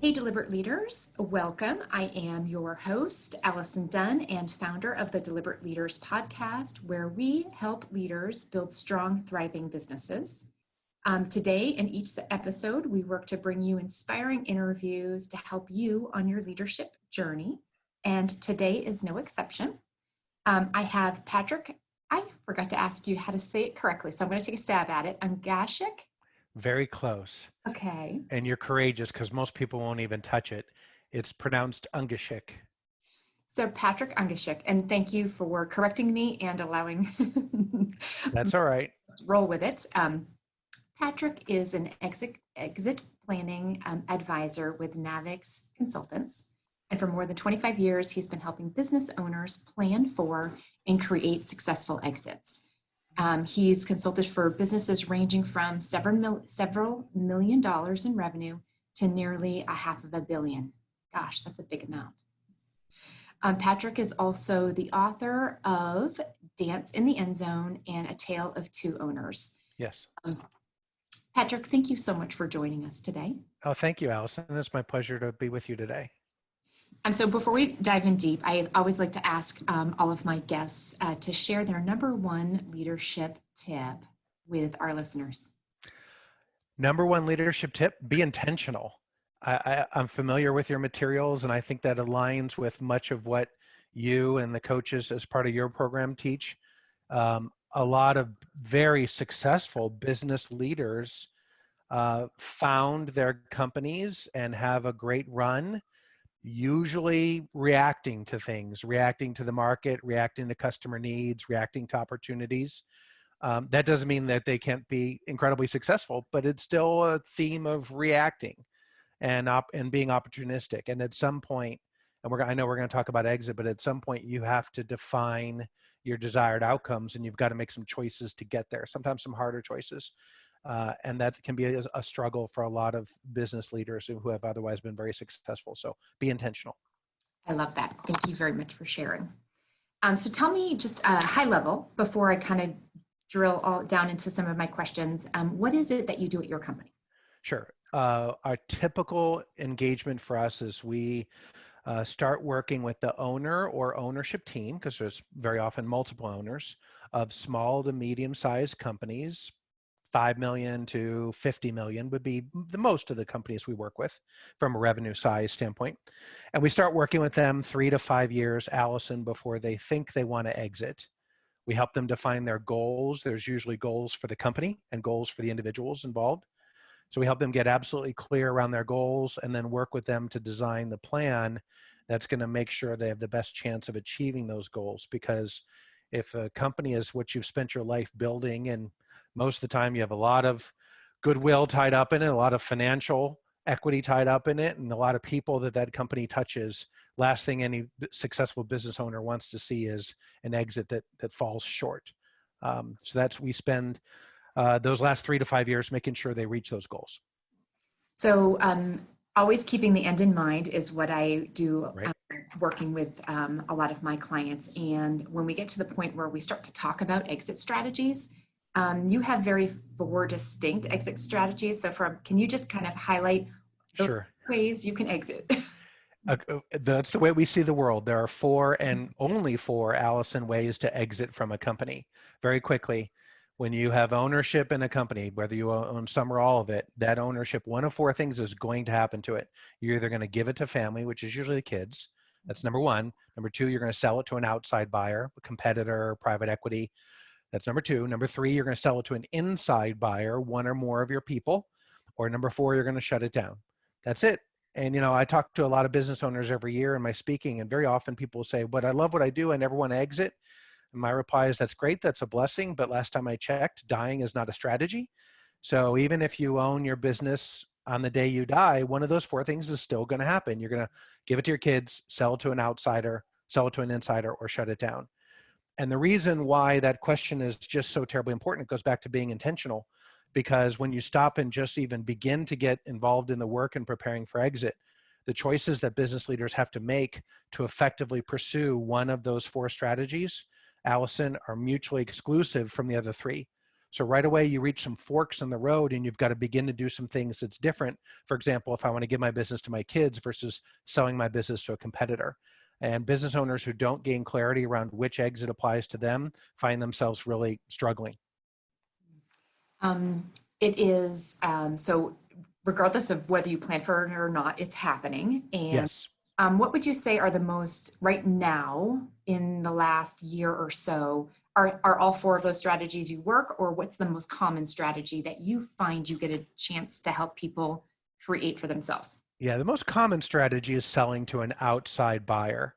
Hey, Deliberate Leaders, welcome. I am your host, Allison Dunn, and founder of the Deliberate Leaders podcast, where we help leaders build strong, thriving businesses. Today, in each episode, we work to bring you inspiring interviews to help you on your leadership journey. And today is no exception. I have Patrick. I forgot to ask you how to say it correctly, so I'm going to take a stab at it. Ungashick. Very close. Okay. And you're courageous because most people won't even touch it. It's pronounced Ungashick. So Patrick Ungashick, and thank you for correcting me and allowing That's all right. roll with it. Patrick is an exit planning advisor with NAVIX Consultants. And for more than 25 years, he's been helping business owners plan for and create successful exits. He's consulted for businesses ranging from several million dollars in revenue to nearly $500 million. Gosh, that's a big amount. Patrick is also the author of Dance in the End Zone and A Tale of Two Owners. Yes. Patrick, thank you so much for joining us today. Oh, thank you, Allison. It's my pleasure to be with you today. So before we dive in deep, I always like to ask all of my guests to share their number one leadership tip with our listeners. Number one leadership tip, be intentional. I'm familiar with your materials, and I think that aligns with much of what you and the coaches as part of your program teach. A lot of very successful business leaders found their companies and have a great run, usually reacting to things, reacting to the market, reacting to customer needs, reacting to opportunities. That doesn't mean that they can't be incredibly successful, but it's still a theme of reacting and being opportunistic. And at some point, and I know we're going to talk about exit, but at some point you have to define your desired outcomes, and you've got to make some choices to get there, sometimes some harder choices. And that can be a struggle for a lot of business leaders who have otherwise been very successful. So be intentional. I love that. Thank you very much for sharing. So tell me just high level, before I kind of drill all down into some of my questions, what is it that you do at your company? Sure. Our typical engagement for us is we start working with the owner or ownership team, because there's very often multiple owners of small to medium-sized companies. 5 million to 50 million would be the most of the companies we work with from a revenue size standpoint. And we start working with them 3 to 5 years, Allison, before they think they want to exit. We help them define their goals. There's usually goals for the company and goals for the individuals involved. So we help them get absolutely clear around their goals and then work with them to design the plan that's going to make sure they have the best chance of achieving those goals. Because if a company is what you've spent your life building, and most of the time you have a lot of goodwill tied up in it, a lot of financial equity tied up in it, and a lot of people that company touches, last thing any successful business owner wants to see is an exit that falls short. So we spend those last 3 to 5 years making sure they reach those goals. So always keeping the end in mind is what I do, right. Working with a lot of my clients. And when we get to the point where we start to talk about exit strategies, you have 4 distinct exit strategies. So can you just kind of highlight the ways you can exit? That's the way we see the world. There are 4 and only 4, Allison, ways to exit from a company. Very quickly, when you have ownership in a company, whether you own some or all of it, that ownership, one of 4 things is going to happen to it. You're either going to give it to family, which is usually the kids. That's number 1. Number 2, you're going to sell it to an outside buyer, a competitor, private equity. That's number 2. Number 3, you're going to sell it to an inside buyer, 1 or more of your people. Or number 4, you're going to shut it down. That's it. And, I talk to a lot of business owners every year in my speaking, and very often people say, but I love what I do. I never want to exit. And my reply is, that's great. That's a blessing. But last time I checked, dying is not a strategy. So even if you own your business on the day you die, one of those 4 things is still going to happen. You're going to give it to your kids, sell it to an outsider, sell it to an insider, or shut it down. And the reason why that question is just so terribly important, it goes back to being intentional, because when you stop and just even begin to get involved in the work and preparing for exit, the choices that business leaders have to make to effectively pursue one of those 4 strategies, Allison, are mutually exclusive from the other 3. So right away, you reach some forks in the road and you've got to begin to do some things that's different. For example, if I want to give my business to my kids versus selling my business to a competitor. And business owners who don't gain clarity around which exit applies to them find themselves really struggling. It is, so regardless of whether you plan for it or not, it's happening. And Yes. what would you say are the most, right now, in the last year or so, are all four of those strategies you work, or what's the most common strategy that you find you get a chance to help people create for themselves? Yeah, the most common strategy is selling to an outside buyer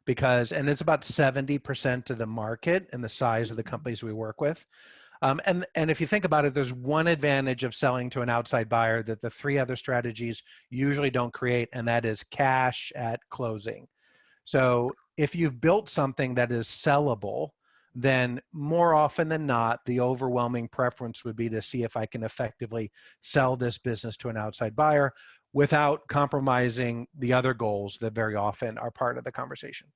because, and it's about 70% of the market and the size of the companies we work with. And if you think about it, there's one advantage of selling to an outside buyer that the three other strategies usually don't create, and that is cash at closing. So if you've built something that is sellable, then more often than not, the overwhelming preference would be to see if I can effectively sell this business to an outside buyer without compromising the other goals that very often are part of the conversation.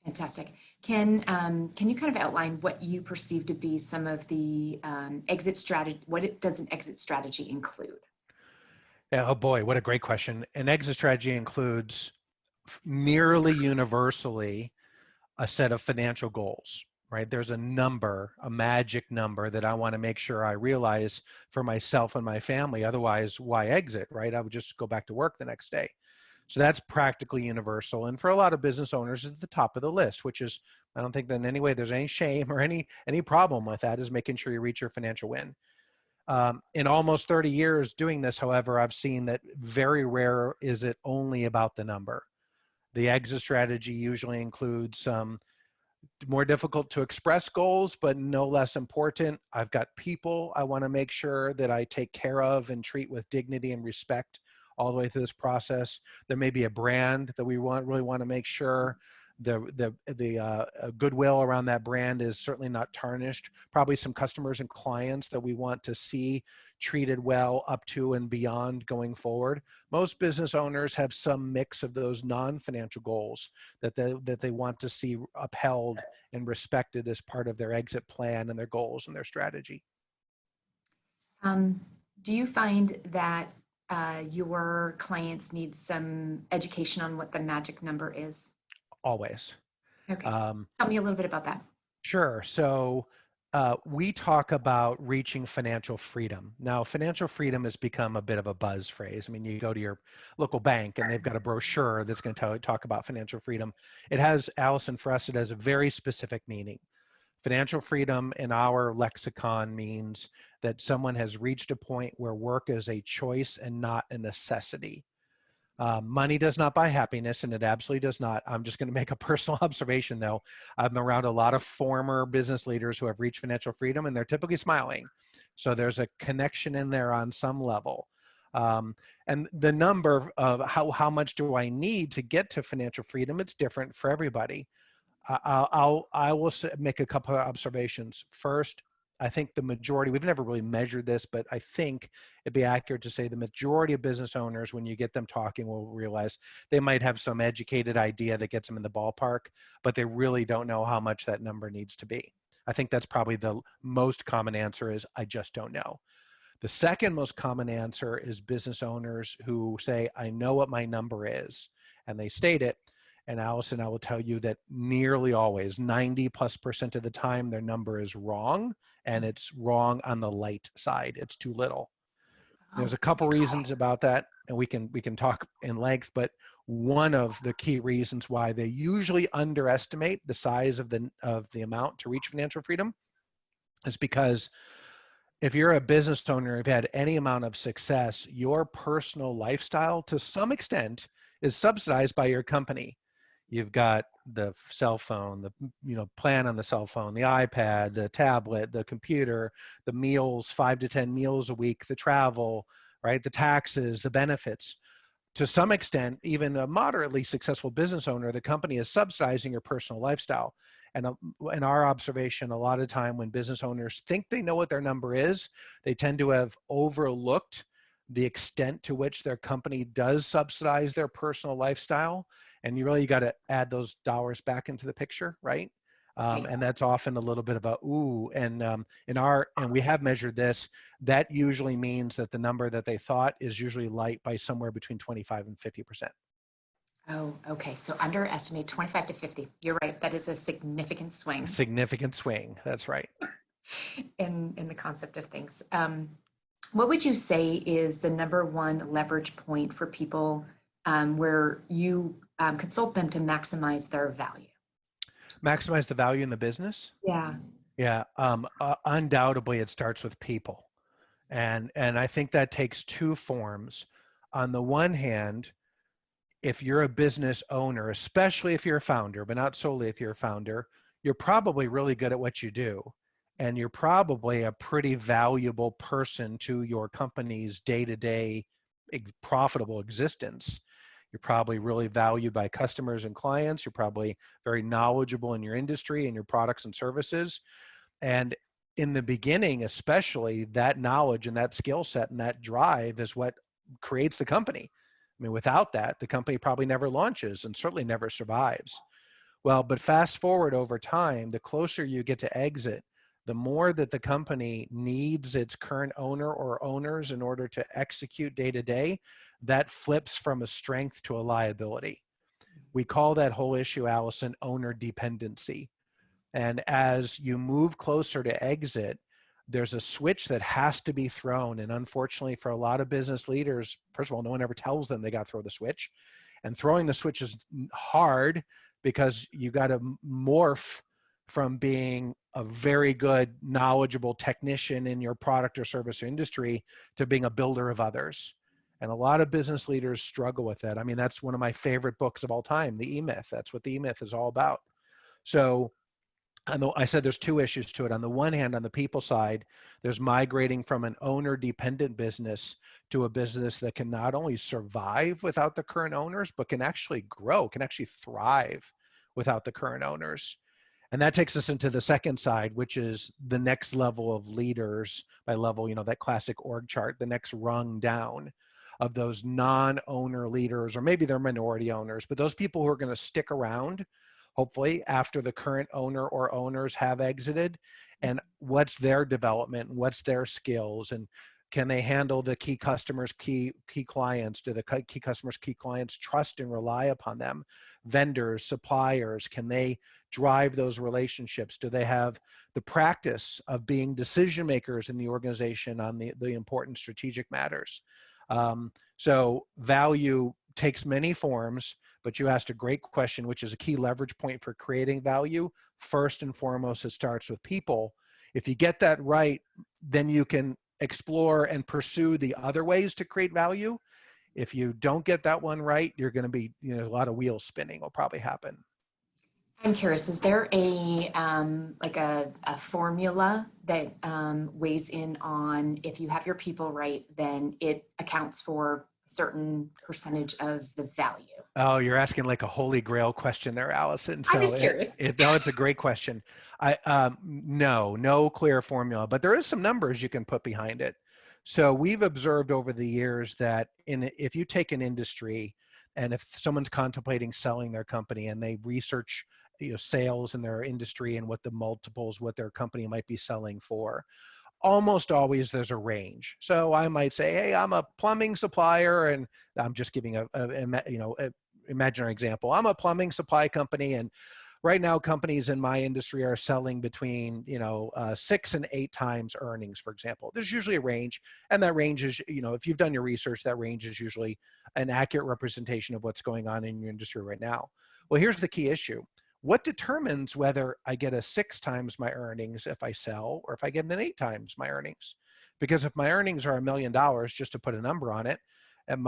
Fantastic. Can you kind of outline what you perceive to be some of the exit strategy? Does an exit strategy include? Yeah, oh boy, what a great question. An exit strategy includes nearly universally a set of financial goals, right? There's a number, a magic number that I want to make sure I realize for myself and my family. Otherwise, why exit, right? I would just go back to work the next day. So that's practically universal. And for a lot of business owners, it's at the top of the list, which is, I don't think that in any way there's any shame or any problem with that, is making sure you reach your financial win. In almost 30 years doing this, however, I've seen that very rare is it only about the number. The exit strategy usually includes some more difficult to express goals, but no less important. I've got people I want to make sure that I take care of and treat with dignity and respect all the way through this process. There may be a brand that we really want to make sure the goodwill around that brand is certainly not tarnished. Probably some customers and clients that we want to see treated well up to and beyond going forward. Most business owners have some mix of those non-financial goals that they want to see upheld and respected as part of their exit plan and their goals and their strategy. Um, do you find that your clients need some education on what the magic number is? Always. Okay. Um, Tell me a little bit about that. Sure. So we talk about reaching financial freedom. Now, financial freedom has become a bit of a buzz phrase. I mean, you go to your local bank and they've got a brochure that's going to talk about financial freedom. It has, Allison, for us, it has a very specific meaning. Financial freedom in our lexicon means that someone has reached a point where work is a choice and not a necessity. Money does not buy happiness, and it absolutely does not. I'm just going to make a personal observation, though. I'm around a lot of former business leaders who have reached financial freedom, and they're typically smiling. So there's a connection in there on some level. And the number of how much do I need to get to financial freedom, it's different for everybody. I will make a couple of observations. First, I think the majority, we've never really measured this, but I think it'd be accurate to say the majority of business owners, when you get them talking, will realize they might have some educated idea that gets them in the ballpark, but they really don't know how much that number needs to be. I think that's probably the most common answer is, I just don't know. The second most common answer is business owners who say, I know what my number is, and they state it. And Allison, I will tell you that nearly always, 90+% of the time, their number is wrong, and it's wrong on the light side. It's too little. Oh, There's a couple reasons about that, and we can talk in length, but one of the key reasons why they usually underestimate the size of the amount to reach financial freedom is because if you're a business owner, if you've had any amount of success, your personal lifestyle to some extent is subsidized by your company. You've got the cell phone, the plan on the cell phone, the iPad, the tablet, the computer, the meals, 5 to 10 meals a week, the travel, right? The taxes, the benefits. To some extent, even a moderately successful business owner, the company is subsidizing your personal lifestyle. And in our observation, a lot of time when business owners think they know what their number is, they tend to have overlooked the extent to which their company does subsidize their personal lifestyle. And you really got to add those dollars back into the picture, right? Right. And that's often a little bit of a ooh. And and we have measured this. That usually means that the number that they thought is usually light by somewhere between 25 and 50%. Oh, okay. So underestimate 25 to 50. You're right. That is a significant A swing significant swing. That's right. in the concept of things. What would you say is the number one leverage point for people where you consult them to maximize their value? Maximize the value in the business. Yeah. Yeah, undoubtedly, it starts with people, and I think that takes two forms. On the one hand, if you're a business owner, especially if you're a founder, but not solely if you're a founder, you're probably really good at what you do, and you're probably a pretty valuable person to your company's day-to-day profitable existence. You're probably really valued by customers and clients. You're probably very knowledgeable in your industry and your products and services. And in the beginning, especially, that knowledge and that skill set and that drive is what creates the company. I mean, without that, the company probably never launches and certainly never survives. Well, but fast forward over time, the closer you get to exit, the more that the company needs its current owner or owners in order to execute day to day, that flips from a strength to a liability. We call that whole issue, Allison, owner dependency. And as you move closer to exit, there's a switch that has to be thrown. And unfortunately, for a lot of business leaders, first of all, no one ever tells them they got to throw the switch. And throwing the switch is hard because you got to morph from being a very good, knowledgeable technician in your product or service or industry to being a builder of others. And a lot of business leaders struggle with that. I mean, that's one of my favorite books of all time, The E-Myth. That's what The E-Myth is all about. So I said there's two issues to it. On the one hand, on the people side, there's migrating from an owner-dependent business to a business that can not only survive without the current owners, but can actually grow, can actually thrive without the current owners. And that takes us into the second side, which is the next level of leaders by level, that classic org chart, the next rung down of those non-owner leaders, or maybe they're minority owners, but those people who are going to stick around hopefully after the current owner or owners have exited, and what's their development, what's their skills, and can they handle the key customers, key clients? Do the key customers, key clients trust and rely upon them? Vendors, suppliers, can they drive those relationships? Do they have the practice of being decision makers in the organization on the important strategic matters? So value takes many forms, but you asked a great question, which is a key leverage point for creating value. First and foremost, it starts with people. If you get that right, then you can explore and pursue the other ways to create value. If you don't get that one right, you're going to be, a lot of wheels spinning will probably happen. I'm curious, is there like a formula that weighs in on if you have your people right, then it accounts for a certain percentage of the value? Oh, you're asking like a holy grail question there, Allison. I'm So just curious. no, it's a great question. No clear formula, but there is some numbers you can put behind it. So we've observed over the years that if you take an industry and if someone's contemplating selling their company and they research sales in their industry and what the multiples, what their company might be selling for, almost always there's a range. So I might say, hey, I'm a plumbing supplier, and I'm just giving a imaginary example. I'm a plumbing supply company, and right now companies in my industry are selling between 6 and 8 times earnings, for example. There's usually a range, and that range is, if you've done your research, that range is usually an accurate representation of what's going on in your industry right now. Well, here's the key issue. What determines whether I get a 6 times my earnings if I sell, or if I get an 8 times my earnings? Because if my earnings are $1 million, just to put a number on it,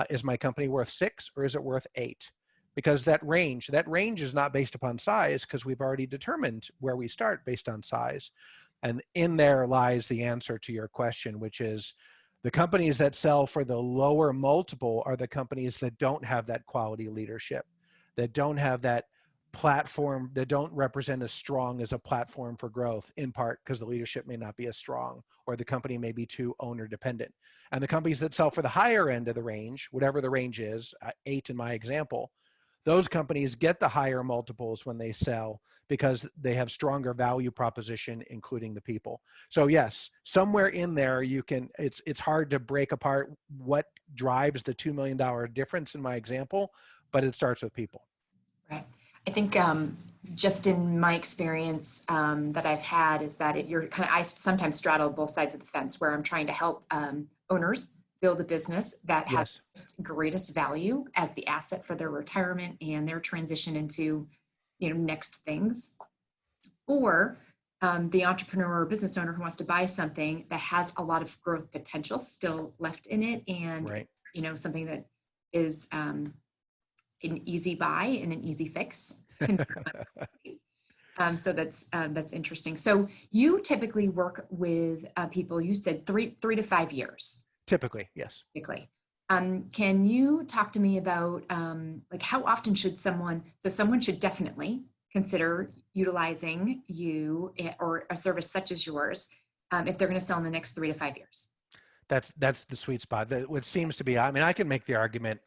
is my company worth 6 or is it worth 8? Because that range is not based upon size, because we've already determined where we start based on size. And in there lies the answer to your question, which is the companies that sell for the lower multiple are the companies that don't have that quality leadership, that don't have that platform, that don't represent as strong as a platform for growth, in part because the leadership may not be as strong, or the company may be too owner dependent. And the companies that sell for the higher end of the range, whatever the range is, 8 in my example, Those companies get the higher multiples when they sell because they have stronger value proposition, including the people. So yes, somewhere in there you can, it's hard to break apart what drives the $2 million difference in my example, but it starts with people. Right. I think just in my experience that I've had is that you're kind of, I sometimes straddle both sides of the fence where I'm trying to help owners build a business that has Yes. greatest value as the asset for their retirement and their transition into, next things. Or the entrepreneur or business owner who wants to buy something that has a lot of growth potential still left in it, and Right. something that is an easy buy and an easy fix. So that's interesting. So you typically work with people. You said three to 5 years. Typically, yes. Typically. Can you talk to me about like how often should someone should definitely consider utilizing you or a service such as yours if they're going to sell in the next 3 to 5 years? That's the sweet spot. That what seems to be, I mean, I can make the argument,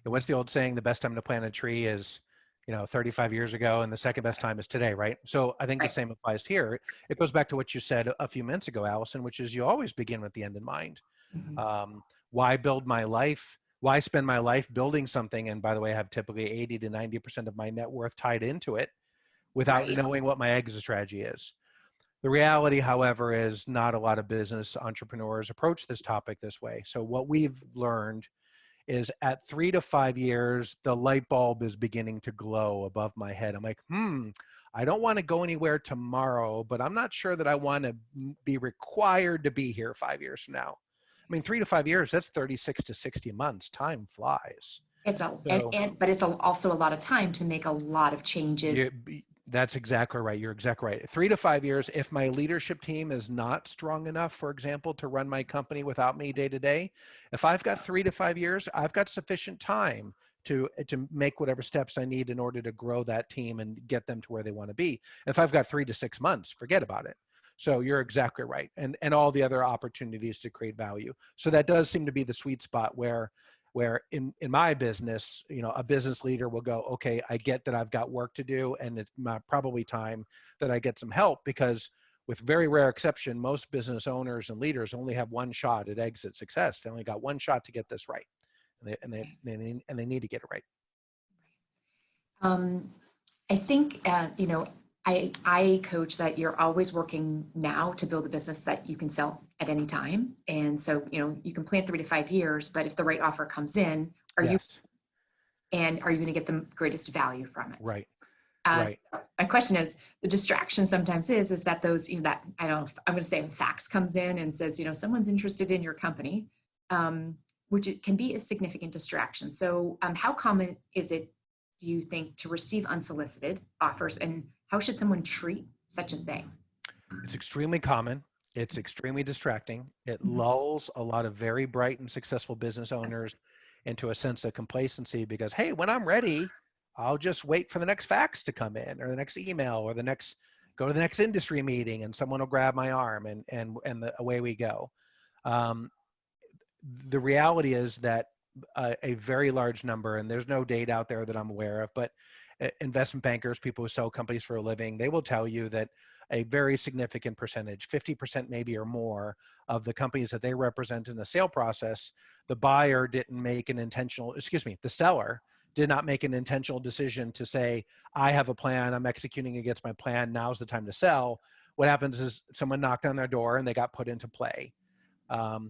what's the old saying, the best time to plant a tree is 35 years ago, and the second best time is today, right? So I think the Right. same applies here. It goes back to what you said a few minutes ago, Allison, which is you always begin with the end in mind. Mhm. Why build my life? Why spend my life building something? And by the way, I have typically 80 to 90% of my net worth tied into it without Right. knowing what my exit strategy is. The reality, however, is not a lot of business entrepreneurs approach this topic this way. So what we've learned is at 3 to 5 years, the light bulb is beginning to glow above my head. I'm like, I don't want to go anywhere tomorrow, but I'm not sure that I want to be required to be here 5 years from now. I mean, 3 to 5 years, that's 36 to 60 months. Time flies. It's So but it's also a lot of time to make a lot of changes. you, that's exactly right. You're exactly right. 3 to 5 years, if my leadership team is not strong enough, for example, to run my company without me day to day, if I've got 3 to 5 years, I've got sufficient time to make whatever steps I need in order to grow that team and get them to where they want to be. If I've got 3 to 6 months, forget about it. So you're exactly right. And all the other opportunities to create value. So that does seem to be the sweet spot where in my business, a business leader will go, okay, I get that I've got work to do, and it's probably time that I get some help, because with very rare exception, most business owners and leaders only have one shot at exit success. They only got one shot to get this right, and they need to get it right. Um, I think, I coach that you're always working now to build a business that you can sell at any time. And so, you can plan 3 to 5 years, but if the right offer comes in, are you Yes, going to get the greatest value from it? right, right. So my question is, the distraction sometimes is that those, that, I don't know, I'm going to say a fax comes in and says, someone's interested in your company, which it can be a significant distraction. So how common is it, do you think, to receive unsolicited offers, and how should someone treat such a thing? It's extremely common. It's extremely distracting. It Mhm. lulls a lot of very bright and successful business owners into a sense of complacency because, hey, when I'm ready, I'll just wait for the next fax to come in, or the next email, or go to the next industry meeting, and someone will grab my arm, and away we go. Um, the reality is that a very large number, and there's no data out there that I'm aware of, but investment bankers, people who sell companies for a living, they will tell you that a very significant percentage, 50% maybe or more, of the companies that they represent in the sale process, the buyer didn't make an intentional, the seller did not make an intentional decision to say, I have a plan, I'm executing against my plan, now's the time to sell. What happens is someone knocked on their door and they got put into play.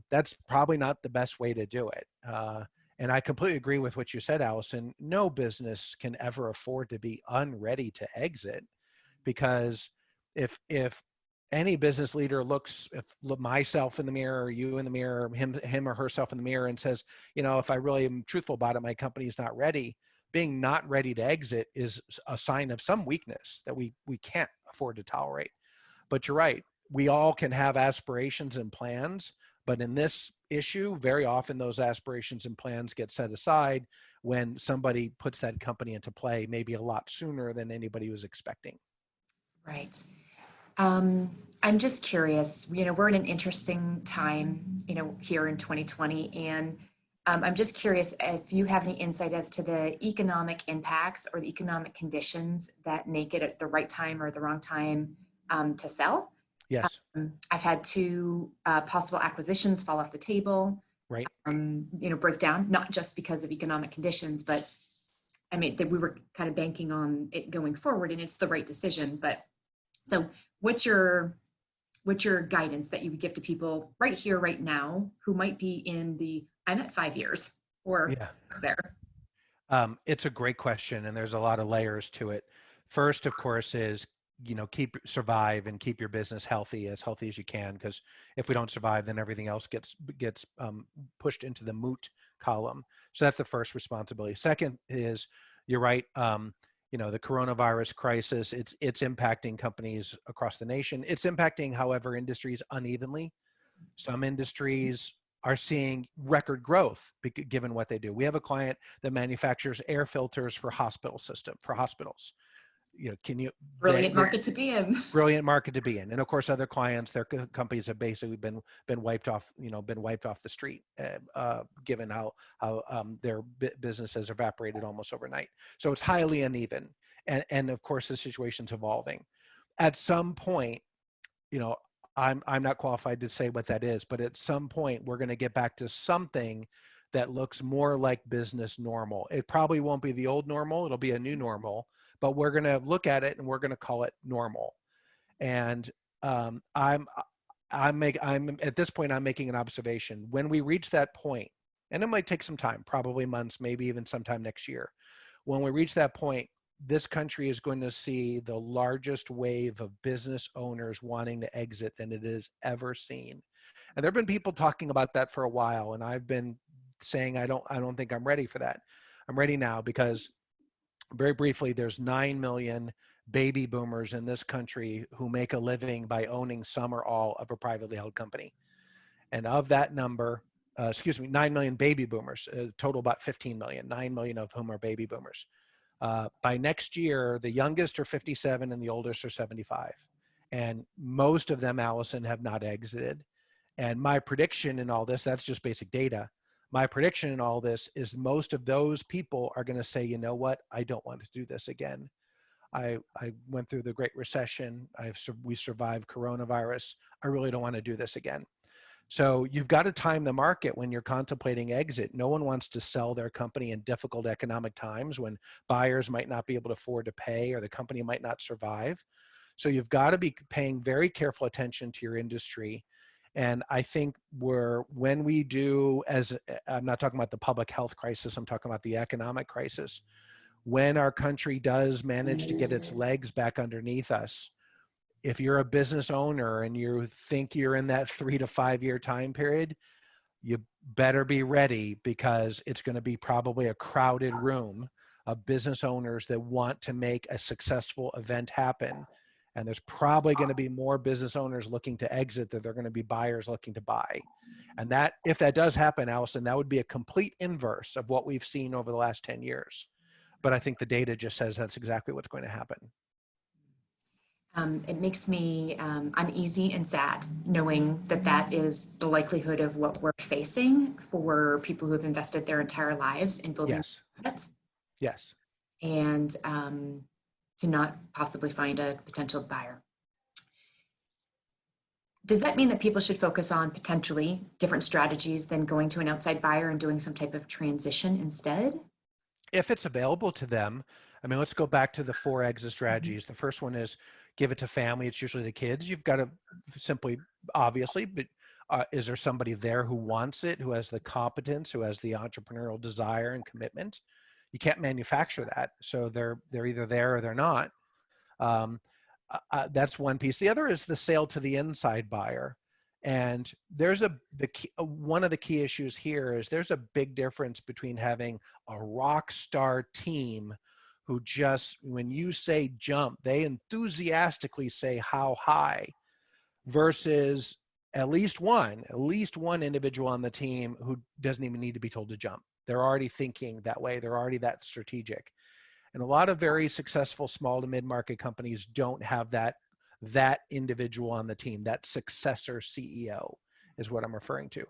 That's probably not the best way to do it. And I completely agree with what you said, Allison. No business can ever afford to be unready to exit, because if any business leader look myself in the mirror, you in the mirror, him or herself in the mirror, and says, if I really am truthful about it, my company's not ready. Being not ready to exit is a sign of some weakness that we can't afford to tolerate. But you're right. We all can have aspirations and plans, but in this issue, very often those aspirations and plans get set aside when somebody puts that company into play, maybe a lot sooner than anybody was expecting. Right. I'm just curious, we're in an interesting time, here in 2020, and I'm just curious if you have any insight as to the economic impacts or the economic conditions that make it at the right time or the wrong time to sell. Yes. I've had two possible acquisitions fall off the table, Right. break down, not just because of economic conditions, but I mean, that we were kind of banking on it going forward and it's the right decision. But so what's your guidance that you would give to people right here, right now, who might be in the, I'm at 5 years or Yeah. there? It's a great question, and there's a lot of layers to it. First, of course, is survive and keep your business healthy as you can, because if we don't survive, then everything else gets pushed into the moot column. So that's the first responsibility. Second is, you're right. The coronavirus crisis, it's impacting companies across the nation. It's impacting, however, industries unevenly. Some industries are seeing record growth given what they do. We have a client that manufactures air filters for hospitals. Can you Brilliant market to be in. Brilliant market to be in. And of course, other clients, their companies have basically been wiped off, been wiped off the street, given how their business has evaporated almost overnight. So it's highly uneven, and of course, the situation's evolving. At some point, you know, I'm not qualified to say what that is, but at some point we're going to get back to something that looks more like business normal. It probably won't be the old normal, it'll be a new normal, but we're going to look at it and we're going to call it normal. And I'm at this point, I'm making an observation. When we reach that point, and it might take some time, probably months, maybe even sometime next year. When we reach that point, this country is going to see the largest wave of business owners wanting to exit than it has ever seen. And there have been people talking about that for a while, and I've been saying I don't think I'm ready for that. I'm ready now because, very briefly, there's 9 million baby boomers in this country who make a living by owning some or all of a privately held company. And of that number, 9 million baby boomers, total about 15 million, 9 million of whom are baby boomers. By next year, the youngest are 57 and the oldest are 75. And most of them, Allison, have not exited. And my prediction in all this, that's just basic data. My prediction in all this is most of those people are going to say, you know what, I don't want to do this again. I went through the Great Recession. We survived coronavirus. I really don't want to do this again. So you've got to time the market when you're contemplating exit. No one wants to sell their company in difficult economic times when buyers might not be able to afford to pay or the company might not survive. So you've got to be paying very careful attention to your industry. And I think when we do, I'm not talking about the public health crisis, I'm talking about the economic crisis. When our country does manage to get its legs back underneath us, if you're a business owner and you think you're in that 3 to 5 year time period, you better be ready, because it's going to be probably a crowded room of business owners that want to make a successful event happen. And there's probably going to be more business owners looking to exit than there are going to be buyers looking to buy. And that, if that does happen, Allison, that would be a complete inverse of what we've seen over the last 10 years. But I think the data just says that's exactly what's going to happen. It makes me uneasy and sad knowing that that is the likelihood of what we're facing for people who have invested their entire lives in building assets. Yes. And to not possibly find a potential buyer. Does that mean that people should focus on potentially different strategies than going to an outside buyer and doing some type of transition instead? If it's available to them. I mean, let's go back to the 4 exit strategies. The first one is give it to family. It's usually the kids. You've got to simply, obviously, but is there somebody there who wants it, who has the competence, who has the entrepreneurial desire and commitment? You can't manufacture that. So they're either there or they're not. That's one piece. The other is the sale to the inside buyer. And there's one of the key issues here is there's a big difference between having a rock star team who just, when you say jump, they enthusiastically say how high, versus at least one individual on the team who doesn't even need to be told to jump. They're already thinking that way. They're already that strategic. And a lot of very successful small to mid-market companies don't have that individual on the team, that successor CEO. is what I'm referring to.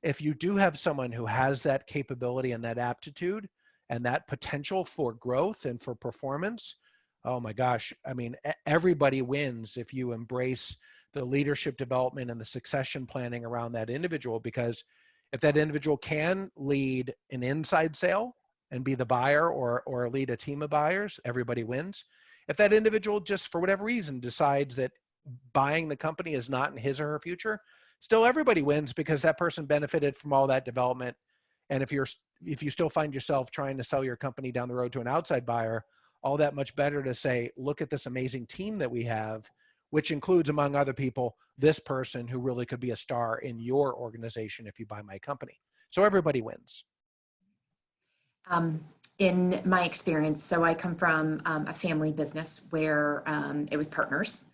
If you do have someone who has that capability and that aptitude and that potential for growth and for performance, oh my gosh, I mean, everybody wins if you embrace the leadership development and the succession planning around that individual, because if that individual can lead an inside sale and be the buyer, or lead a team of buyers, everybody wins. If that individual just for whatever reason decides that buying the company is not in his or her future, still everybody wins because that person benefited from all that development. And if you still find yourself trying to sell your company down the road to an outside buyer, all that much better to say, look at this amazing team that we have, which includes, among other people, this person who really could be a star in your organization if you buy my company. So everybody wins. In my experience, so I come from a family business where it was partners.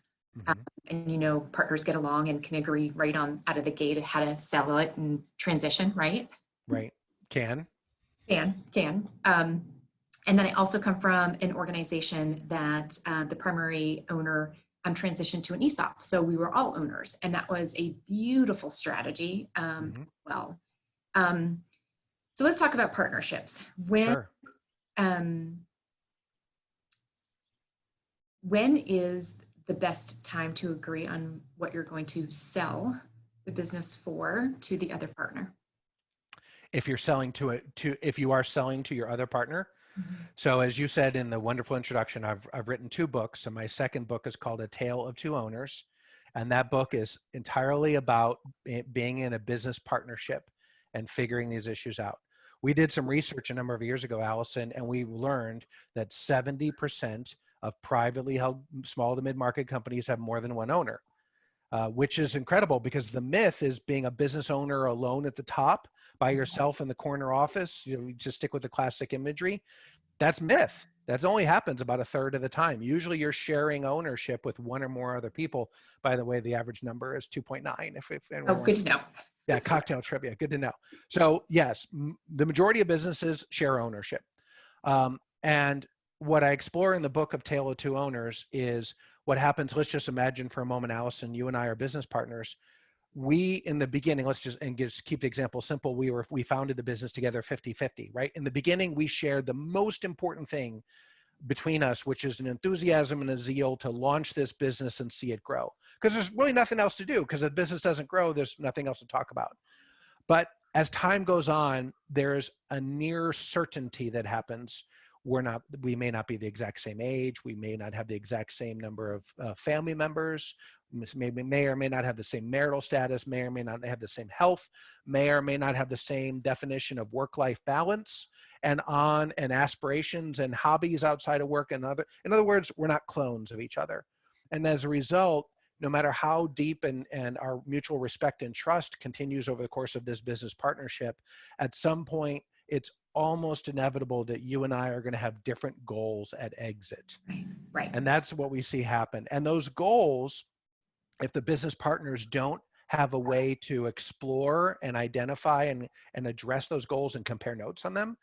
And you know, partners get along and can agree right on out of the gate how to sell it and transition, right? Right. Can. And then I also come from an organization that the primary owner transitioned to an ESOP. So we were all owners, and that was a beautiful strategy as well. So let's talk about partnerships. Sure. When is the best time to agree on what you're going to sell the business for to the other partner? If you're selling if you are selling to your other partner. So as you said in the wonderful introduction, I've written 2 books, and my second book is called A Tale of Two Owners. And that book is entirely about being in a business partnership and figuring these issues out. We did some research a number of years ago, Allison, and we learned that 70% of privately held small to mid-market companies have more than one owner, which is incredible, because the myth is being a business owner alone at the top by yourself in the corner office. You know, we just stick with the classic imagery. That's myth. That only happens about 1/3 of the time. Usually you're sharing ownership with one or more other people. By the way, the average number is 2.9. If Oh, good to know. Yeah, cocktail trivia. Good to know. So yes, the majority of businesses share ownership. And what I explore in the book of Tale of Two Owners is what happens. Let's just imagine for a moment, Allison, you and I are business partners. We, in the beginning, let's just keep the example simple. We founded the business together 50-50, right? In the beginning, we shared the most important thing between us, which is an enthusiasm and a zeal to launch this business and see it grow. Because there's really nothing else to do, because if the business doesn't grow, there's nothing else to talk about. But as time goes on, there's a near certainty that happens. We may not be the exact same age. We may not have the exact same number of family members. May or may not have the same marital status, may or may not have the same health, may or may not have the same definition of work-life balance and aspirations and hobbies outside of work. In other words, we're not clones of each other. And as a result, no matter how deep and our mutual respect and trust continues over the course of this business partnership, at some point, it's almost inevitable that you and I are going to have different goals at exit. Right. And that's what we see happen. And those goals, if the business partners don't have a way to explore and identify and address those goals and compare notes on them,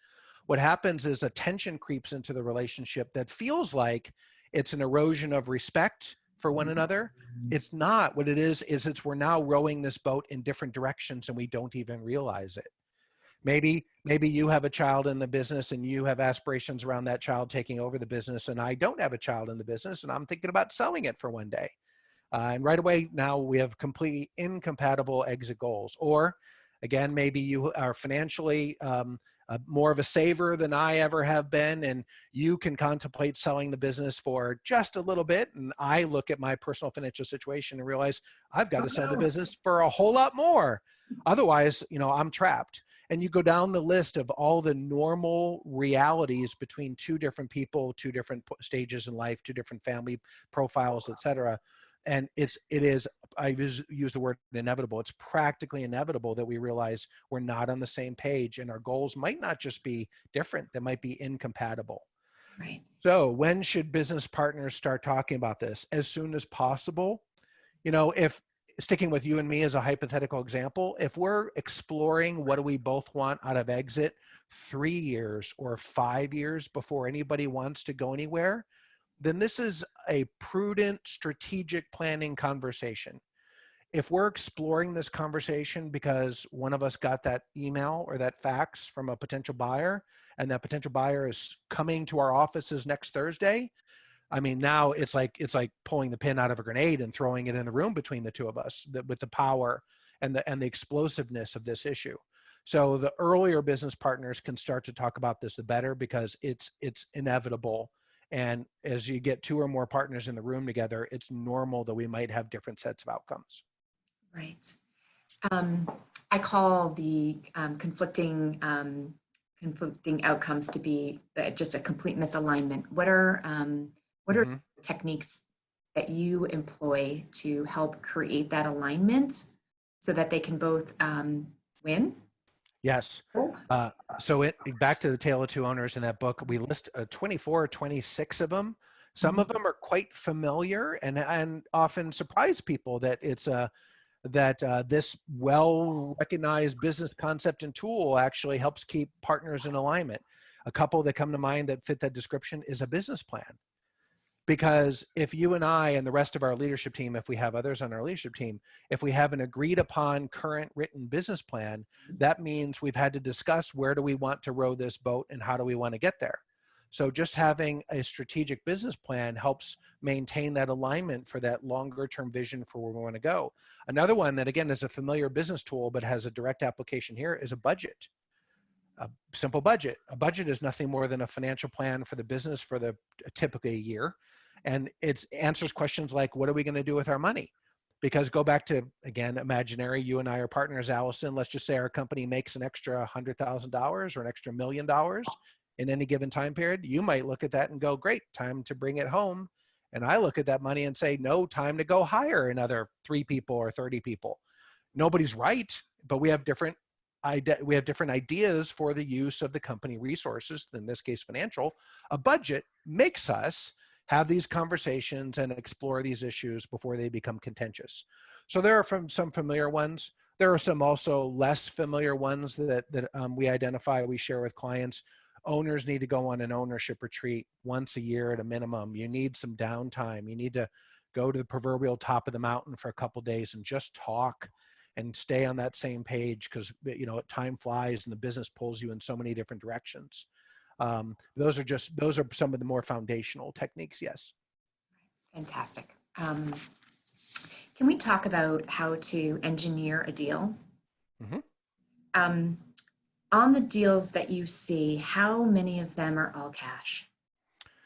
what happens is a tension creeps into the relationship that feels like it's an erosion of respect for one another. It's not. What it is we're now rowing this boat in different directions and we don't even realize it. Maybe you have a child in the business and you have aspirations around that child taking over the business, and I don't have a child in the business and I'm thinking about selling it for one day. And right away now we have completely incompatible exit goals. Or again, maybe you are financially more of a saver than I ever have been, and you can contemplate selling the business for just a little bit. And I look at my personal financial situation and realize I've got to sell the business for a whole lot more. Otherwise, I'm trapped. And you go down the list of all the normal realities between two different people, two different stages in life, two different family profiles, et cetera. And I use the word inevitable. It's practically inevitable that we realize we're not on the same page and our goals might not just be different, they might be incompatible. Right. So when should business partners start talking about this? As soon as possible. If sticking with you and me as a hypothetical example, if we're exploring what do we both want out of exit 3 years or 5 years before anybody wants to go anywhere, then this is a prudent strategic planning conversation. if we're exploring this conversation because one of us got that email or that fax from a potential buyer, and that potential buyer is coming to our offices next Thursday, I mean, now it's like pulling the pin out of a grenade and throwing it in the room between the two of us, with the power and the explosiveness of this issue. So the earlier business partners can start to talk about this, the better, because it's inevitable. And as you get two or more partners in the room together, it's normal that we might have different sets of outcomes. Right. I call the conflicting outcomes to be just a complete misalignment. What are techniques that you employ to help create that alignment so that they can both win? Yes. So back to the Tale of Two Owners in that book, we list 24 or 26 of them. Some of them are quite familiar and often surprise people that it's this well-recognized business concept and tool actually helps keep partners in alignment. A couple that come to mind that fit that description is a business plan. Because if you and I and the rest of our leadership team, if we have others on our leadership team, if we have an agreed upon current written business plan, that means we've had to discuss where do we want to row this boat and how do we want to get there. So just having a strategic business plan helps maintain that alignment for that longer term vision for where we want to go. Another one that, again, is a familiar business tool but has a direct application here is a budget. A simple budget. A budget is nothing more than a financial plan for the business for typically a year. And it answers questions like, what are we going to do with our money? Because go back to, again, imaginary, you and I are partners, Allison. Let's just say our company makes an extra $100,000 or an extra $1 million in any given time period. You might look at that and go, great, time to bring it home. And I look at that money and say, no, time to go hire another 3 people or 30 people. Nobody's right, but we have different ideas for the use of the company resources, in this case, financial. A budget makes us have these conversations and explore these issues before they become contentious. So there are some familiar ones. There are some also less familiar ones that we identify, we share with clients. Owners need to go on an ownership retreat once a year at a minimum. You need some downtime. You need to go to the proverbial top of the mountain for a couple of days and just talk and stay on that same page, because time flies and the business pulls you in so many different directions. Those are some of the more foundational techniques. Yes. Fantastic. Can we talk about how to engineer a deal? On the deals that you see, how many of them are all cash?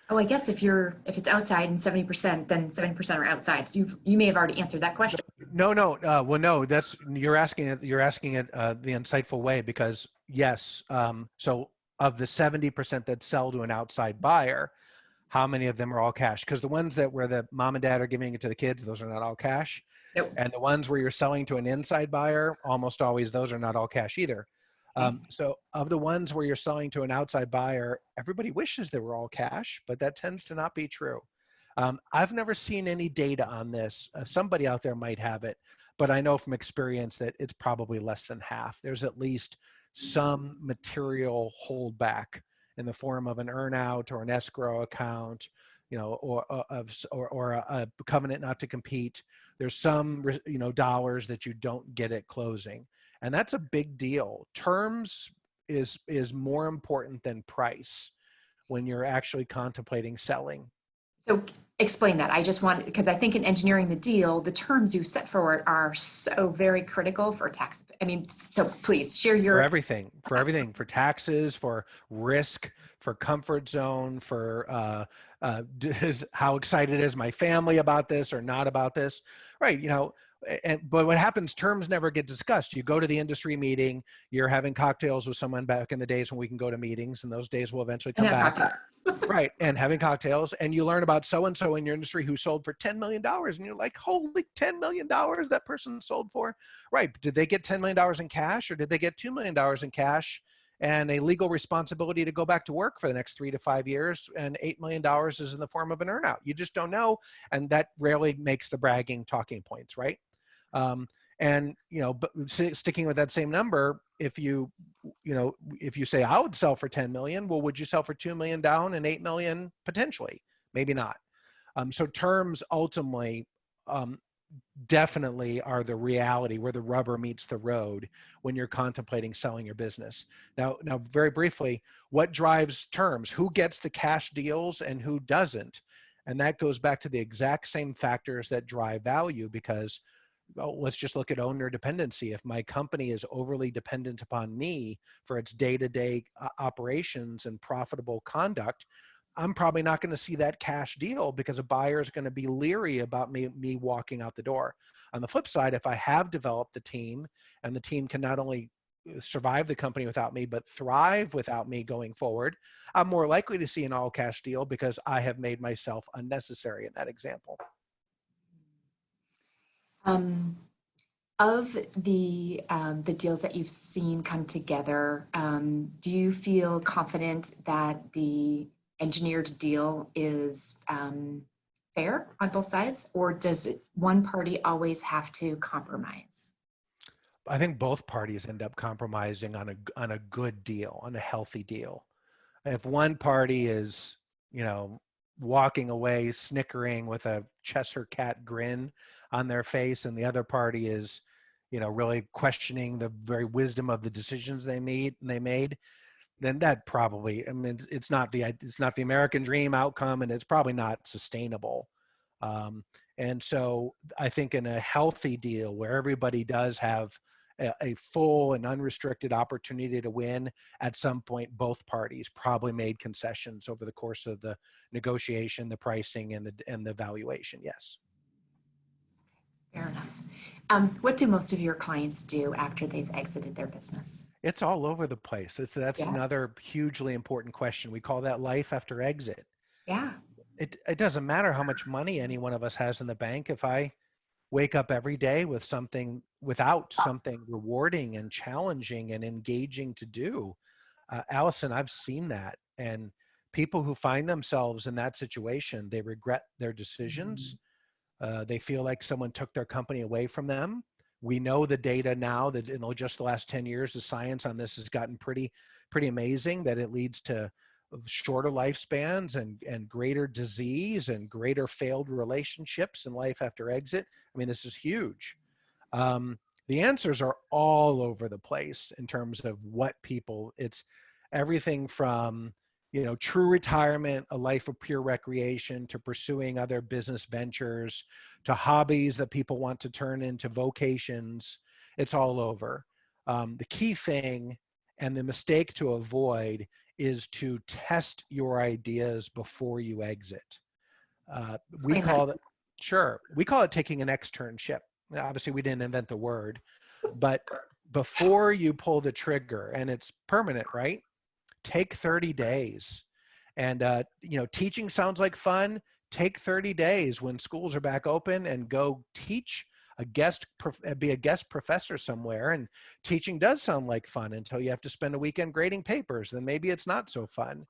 Oh, I guess if it's outside and 70%, then 70% are outside. So you may have already answered that question. No. Well, no. You're asking it the insightful way, because yes. So of the 70% that sell to an outside buyer, how many of them are all cash? Because the ones where the mom and dad are giving it to the kids, those are not all cash. Nope. And the ones where you're selling to an inside buyer, almost always those are not all cash either. So of the ones where you're selling to an outside buyer, everybody wishes they were all cash, but that tends to not be true. I've never seen any data on this. Somebody out there might have it, but I know from experience that it's probably less than half. There's at least some material holdback in the form of an earnout or an escrow account, or a covenant not to compete. There's some, dollars that you don't get at closing. And that's a big deal. Terms is more important than price when you're actually contemplating selling. So explain that. Because I think in engineering the deal, the terms you set forward are so very critical for tax. So please share your— For everything, for taxes, for risk, for comfort zone, for how excited is my family about this or not about this, right? But what happens, terms never get discussed. You go to the industry meeting, you're having cocktails with someone back in the days when we can go to meetings, and those days will eventually come back. Right, and having cocktails, and you learn about so-and-so in your industry who sold for $10 million, and you're like, holy, $10 million that person sold for? Right, did they get $10 million in cash, or did they get $2 million in cash and a legal responsibility to go back to work for the next 3 to 5 years, and $8 million is in the form of an earnout? You just don't know, and that rarely makes the bragging talking points, right? But sticking with that same number, if you say I would sell for 10 million, well, would you sell for 2 million down and 8 million potentially? Maybe not. So terms ultimately, definitely are the reality where the rubber meets the road when you're contemplating selling your business. Now, very briefly, what drives terms? Who gets the cash deals and who doesn't? And that goes back to the exact same factors that drive value, because well, let's just look at owner dependency. If my company is overly dependent upon me for its day-to-day operations and profitable conduct, I'm probably not going to see that cash deal because a buyer is going to be leery about me walking out the door. On the flip side, if I have developed the team and the team can not only survive the company without me, but thrive without me going forward, I'm more likely to see an all cash deal because I have made myself unnecessary in that example. Um, of the deals that you've seen come together, do you feel confident that the engineered deal is fair on both sides, or does one party always have to compromise? I think both parties end up compromising on a good deal, on a healthy deal. If one party is, you know, walking away snickering with a Cheshire cat grin on their face, and the other party is, you know, really questioning the very wisdom of the decisions they made, then that probably, I mean, it's not the American dream outcome, and it's probably not sustainable. And so I think in a healthy deal where everybody does have a full and unrestricted opportunity to win, at some point both parties probably made concessions over the course of the negotiation, the pricing, and the valuation. Yes. Fair enough. What do most of your clients do after they've exited their business? It's all over the place. That's Yeah, another hugely important question. We call that life after exit. yeah, It doesn't matter how much money any one of us has in the bank. If I wake up every day with without something rewarding and challenging and engaging to do, Allison, I've seen that. And people who find themselves in that situation, they regret their decisions. They feel like someone took their company away from them. We know the data now that in just the last 10 years, the science on this has gotten pretty amazing, that it leads to shorter lifespans and greater disease and greater failed relationships in life after exit. I mean, this is huge. The answers are all over the place in terms of what people, it's everything from, you know, true retirement, a life of pure recreation, to pursuing other business ventures, to hobbies that people want to turn into vocations. It's all over. The key thing and the mistake to avoid is to test your ideas before you exit. We explain that. call it, sure, we call it taking an externship. Obviously, we didn't invent the word, but before you pull the trigger, and it's permanent, right? Take 30 days. And, you know, teaching sounds like fun. Take 30 days when schools are back open and go teach be a guest professor somewhere. And teaching does sound like fun until you have to spend a weekend grading papers. Then maybe it's not so fun.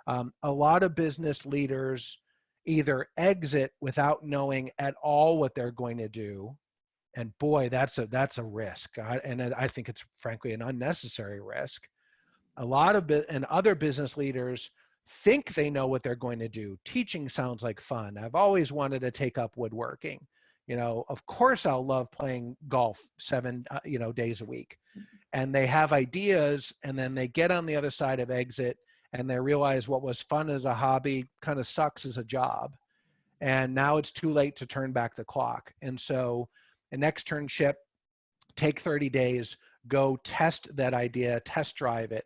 A lot of business leaders either exit without knowing at all what they're going to do. And boy, that's a risk. And I think it's frankly an unnecessary risk. A lot of and other business leaders think they know what they're going to do. Teaching sounds like fun. I've always wanted to take up woodworking. You know, of course I'll love playing golf 7 days a week. And they have ideas, and then they get on the other side of exit and they realize what was fun as a hobby kind of sucks as a job. And now it's too late to turn back the clock. And so an externship, take 30 days, go test that idea, test drive it,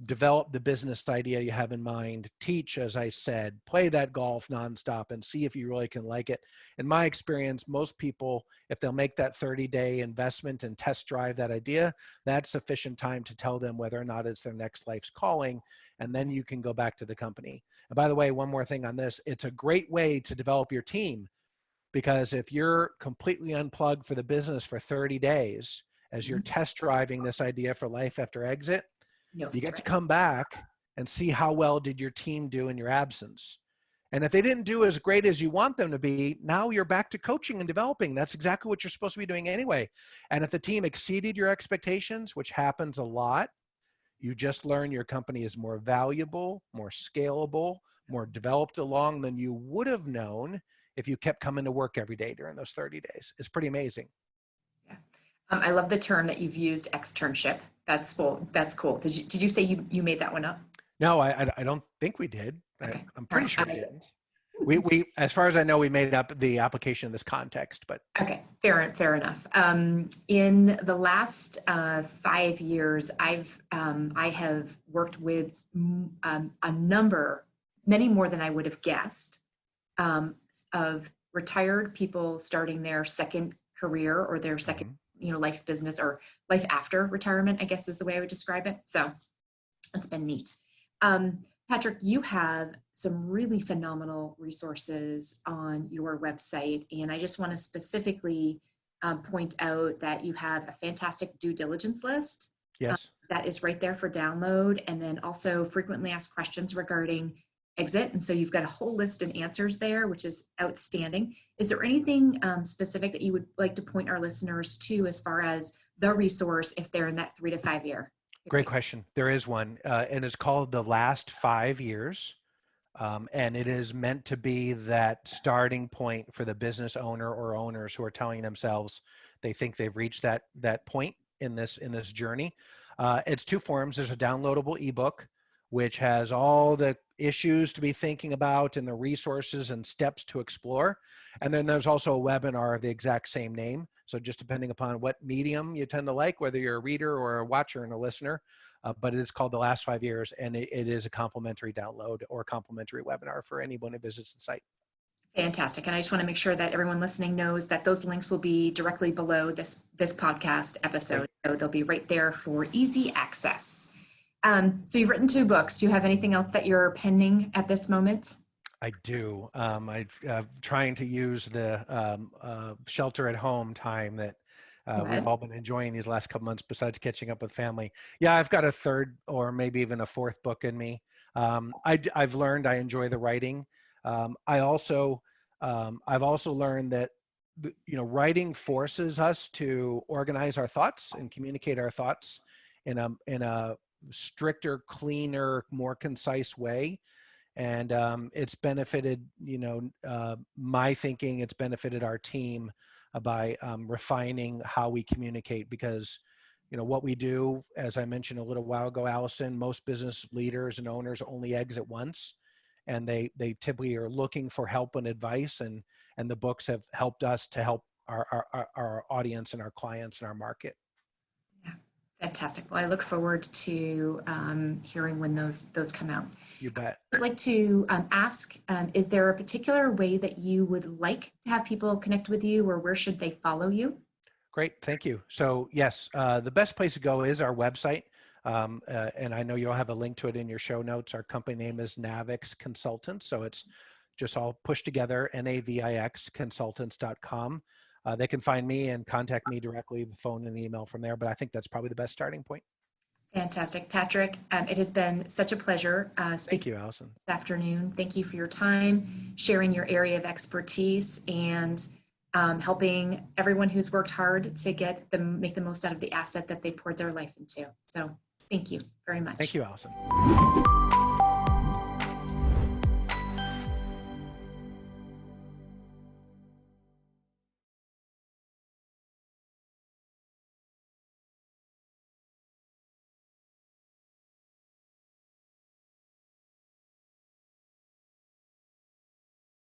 develop the business idea you have in mind, teach, as I said, play that golf nonstop and see if you really can like it. In my experience, most people, if they'll make that 30-day investment and test drive that idea, that's sufficient time to tell them whether or not it's their next life's calling. And then you can go back to the company. And by the way, one more thing on this, it's a great way to develop your team, because if you're completely unplugged for the business for 30 days, as you're test driving this idea for life after exit, No, you that's get to right. come back and see how well did your team do in your absence. And if they didn't do as great as you want them to be, now you're back to coaching and developing. That's exactly what you're supposed to be doing anyway. And if the team exceeded your expectations, which happens a lot, you just learn your company is more valuable, more scalable, more developed along than you would have known if you kept coming to work every day during those 30 days. It's pretty amazing. Yeah. I love the term that you've used, externship. That's cool. That's cool. Did you say you made that one up? No, I don't think we did. Okay. I'm All pretty sure we right. didn't. We, as far as I know, we made up the application in this context, but. Okay, fair enough. In the last 5 years, I have worked with a number, many more than I would have guessed, of retired people starting their second career or their second, life business or life after retirement, I guess is the way I would describe it. So it's been neat. Patrick, you have some really phenomenal resources on your website, and I just want to specifically point out that you have a fantastic due diligence list. Yes. That is right there for download, and then also frequently asked questions regarding exit. And so you've got a whole list of answers there, which is outstanding. Is there anything specific that you would like to point our listeners to as far as the resource if they're in that 3 to 5 year? Great question. There is one, and it's called The Last 5 Years. And it is meant to be that starting point for the business owner or owners who are telling themselves they think they've reached that point in this journey. It's 2 forms. There's a downloadable ebook, which has all the issues to be thinking about and the resources and steps to explore. And then there's also a webinar of the exact same name. So just depending upon what medium you tend to like, whether you're a reader or a watcher and a listener, but it is called The Last 5 Years, and it is a complimentary download or complimentary webinar for anyone who visits the site. Fantastic. And I just want to make sure that everyone listening knows that those links will be directly below this podcast episode. Great. So they'll be right there for easy access. So you've written 2 books. Do you have anything else that you're penning at this moment? I do. I'm trying to use the shelter at home time that we've all been enjoying these last couple months besides catching up with family. Yeah, I've got a 3rd or maybe even a 4th book in me. I've learned I enjoy the writing. I've also learned that writing forces us to organize our thoughts and communicate our thoughts in a stricter, cleaner, more concise way. And it's benefited, my thinking. It's benefited our team by refining how we communicate, because, what we do, as I mentioned a little while ago, Allison, most business leaders and owners only exit once, and they typically are looking for help and advice, and the books have helped us to help our audience and our clients and our market. Fantastic. Well, I look forward to hearing when those come out. You bet. I'd like to ask, is there a particular way that you would like to have people connect with you, or where should they follow you? Great. Thank you. So yes, the best place to go is our website. And I know you'll have a link to it in your show notes. Our company name is NAVIX Consultants. So it's just all pushed together, NAVIX Consultants.com. They can find me and contact me directly, the phone and the email from there, but I think that's probably the best starting point. Fantastic. Patrick, it has been such a pleasure speaking Thank you, Allison. this afternoon. Thank you for your time, sharing your area of expertise, and helping everyone who's worked hard to make the most out of the asset that they poured their life into. So thank you very much. Thank you, Allison.